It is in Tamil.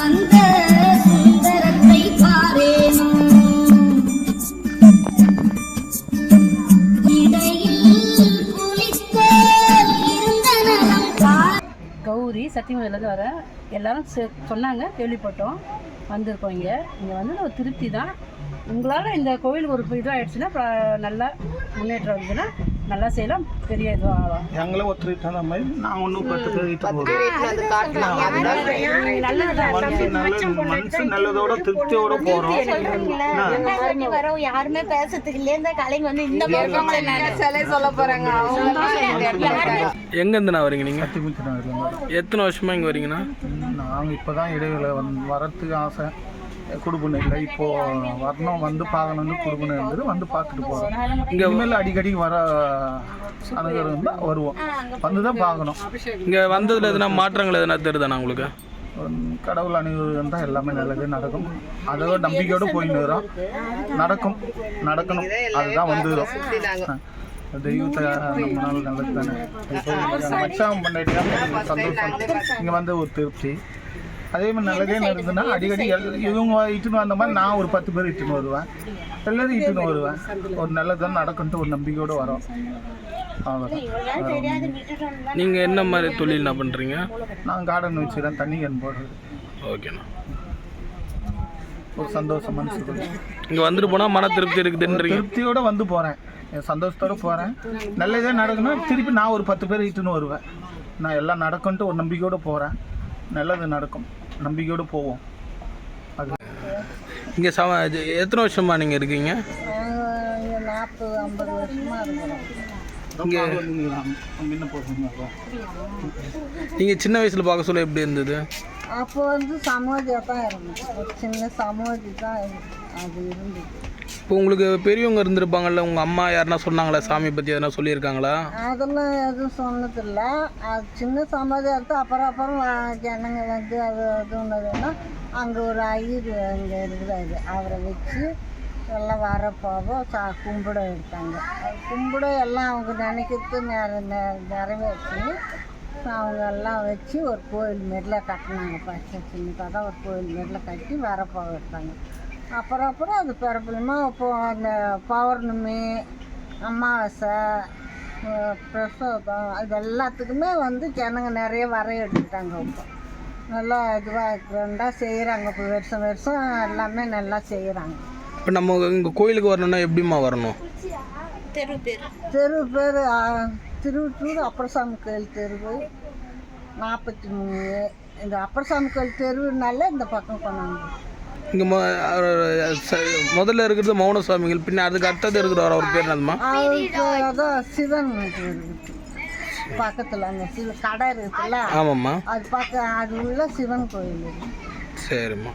அந்த சுந்தரத்தை பாரேனோ இடையில் குளித்த இருந்த நலம் கௌரி சத்தியமங்கலத்துலேருந்து வரேன். எல்லாரும் சொன்னாங்க, கேள்விப்பட்டோம், வந்திருக்கோம். இங்கே வந்து ஒரு திருப்தி தான். உங்களால் இந்த கோவிலுக்கு ஒரு இதாக ஆகிடுச்சுன்னா நல்லா முன்னேற்றம் இருந்துச்சுன்னா நல்லா செய்யலாம், பெரிய இதுவாக ஆகலாம். எங்களை ஒத்துழைத்தா மாதிரி நான் ஒன்றும் மனசு நல்லதோட திருப்தியோட போகிறோம். யாருமே பேசுறதுக்கு இல்லையே இந்த கலைங்க வந்து இந்த மாதிரி சொல்ல போறாங்க. எங்கேருந்து நான் வரீங்க நீங்கள்? எத்தனை வருஷமா இங்கே வரீங்கண்ணா? நாங்கள் இப்போ தான் இடையில வரத்துக்கு ஆசை, கொடுக்கணும் இல்லை, இப்போது வரணும், வந்து பார்க்கணுன்னு கொடுக்கணும் இருந்தது, வந்து பார்த்துட்டு போகிறோம். இங்கே மேலே அடிக்கடி வர அனுகிறம் இருந்தால் வருவோம், வந்து தான் பார்க்கணும். இங்கே வந்ததில் எதுனா மாற்றங்கள் எதுனா தெரியுதாண்ணா உங்களுக்கு? கடவுள் அனுகிறம் இருந்தால் எல்லாமே நல்லது நடக்கும், அதோட நம்பிக்கையோடு போயின்னு வரோம். நடக்கணும், அதுதான் வந்துடும். தெய்வத்தை நம்மளால நல்லது தானே. இப்போ மச்சான் பண்ணிட்டு சந்தோஷம், இங்கே வந்து ஒரு திருப்தி. அதே மாதிரி நல்லதே நடந்ததுன்னா அடிக்கடி இவங்க இட்டுன்னு வந்த மாதிரி நான் ஒரு 10 பேர் இட்டுன்னு வருவேன், எல்லோரும் இட்டுன்னு வருவேன். ஒரு நல்லதான் நடக்குன்ட்டு ஒரு நம்பிக்கையோடு வரோம். நீங்கள் என்ன மாதிரி தொழில் என்ன பண்ணுறீங்க? நான் கார்டன் வச்சுக்கிறேன், தண்ணி கேன் போடுறது. ஓகேண்ணா. ஒரு சந்தோஷம் மனசுக்கு. இங்கே வந்துட்டு போனால் மன திருப்தி இருக்குதுன்றீங்க? திருப்தியோடு வந்து போகிறேன், என் சந்தோஷத்தோடு போகிறேன். நல்லதே நடக்கணும், திருப்பி நான் ஒரு 10 பேர் இட்டுன்னு வருவேன். நான் எல்லாம் நடக்குன்ட்டு ஒரு நம்பிக்கையோடு போகிறேன், நல்லது நடக்கும், நம்பிக்கையோடு போவோம். அது இங்கே எத்தனை வருஷமா நீங்கள் இருக்கீங்க? 40-50 வருஷமா இருக்கிறோம். இங்கே நீங்கள் சின்ன வயசில் பார்க்க சொல்ல எப்படி இருந்தது? அப்போ வந்து சமாதியாக தான் இருந்துச்சு, ஒரு சின்ன சமாதி தான் அது இருந்துச்சு. இப்போ உங்களுக்கு பெரியவங்க இருந்திருப்பாங்கல்ல, உங்கள் அம்மா யாருன்னா சொன்னாங்களா சாமி பற்றி எதனா சொல்லியிருக்காங்களா? அதெல்லாம் எதுவும் சொன்னதில்ல. அது சின்ன சமாதியாக எடுத்து அப்புறம் ஜனங்க வந்து அது ஒன்றுன்னா அங்கே ஒரு ஐயர் அங்கே இருக்கிறாரு, அவரை வச்சு எல்லாம் வரப்போக கும்பிட எடுத்தாங்க. கும்பிட எல்லாம் அவங்க நினைக்கிறது நிறைவேற்றி அவங்க எல்லாம் வச்சு ஒரு கோயில் மாரியில் கட்டினாங்க. பச்சை சின்னதாக தான் ஒரு கோயில் மாரியில் கட்டி வரப்போக எடுத்தாங்க. அப்புறம் அது பிறப்புலமா இப்போது அந்த பௌர்ணமி, அமாவாசை, பிரசோதம், இது எல்லாத்துக்குமே வந்து ஜனங்க நிறைய வர எடுத்துட்டாங்க. இப்போ நல்லா இதுவாக இருக்கிறண்டா செய்கிறாங்க. இப்போ வருஷம் எல்லாமே நல்லா செய்கிறாங்க. இப்போ நம்ம இங்கே கோயிலுக்கு வரணுன்னா எப்படிம்மா வரணும்? தெரு பேர் திருவட்டூர் அப்பரசாமி கோயில் தெரு 43. இந்த அப்பரசாமி கோயில் தெருவுனால இந்த பக்கம் கொண்டாங்க. இங்கே முதல்ல இருக்கிறது மௌன சுவாமிகள், பின்ன அதுக்கு அடுத்தது இருக்கிற அவர் பேர் என்னதுமா? அதான் சிவன் பக்கத்தில் அந்த கடை இருக்குல்ல, ஆமாம்மா, அது உள்ள சிவன் கோயில். சரிம்மா.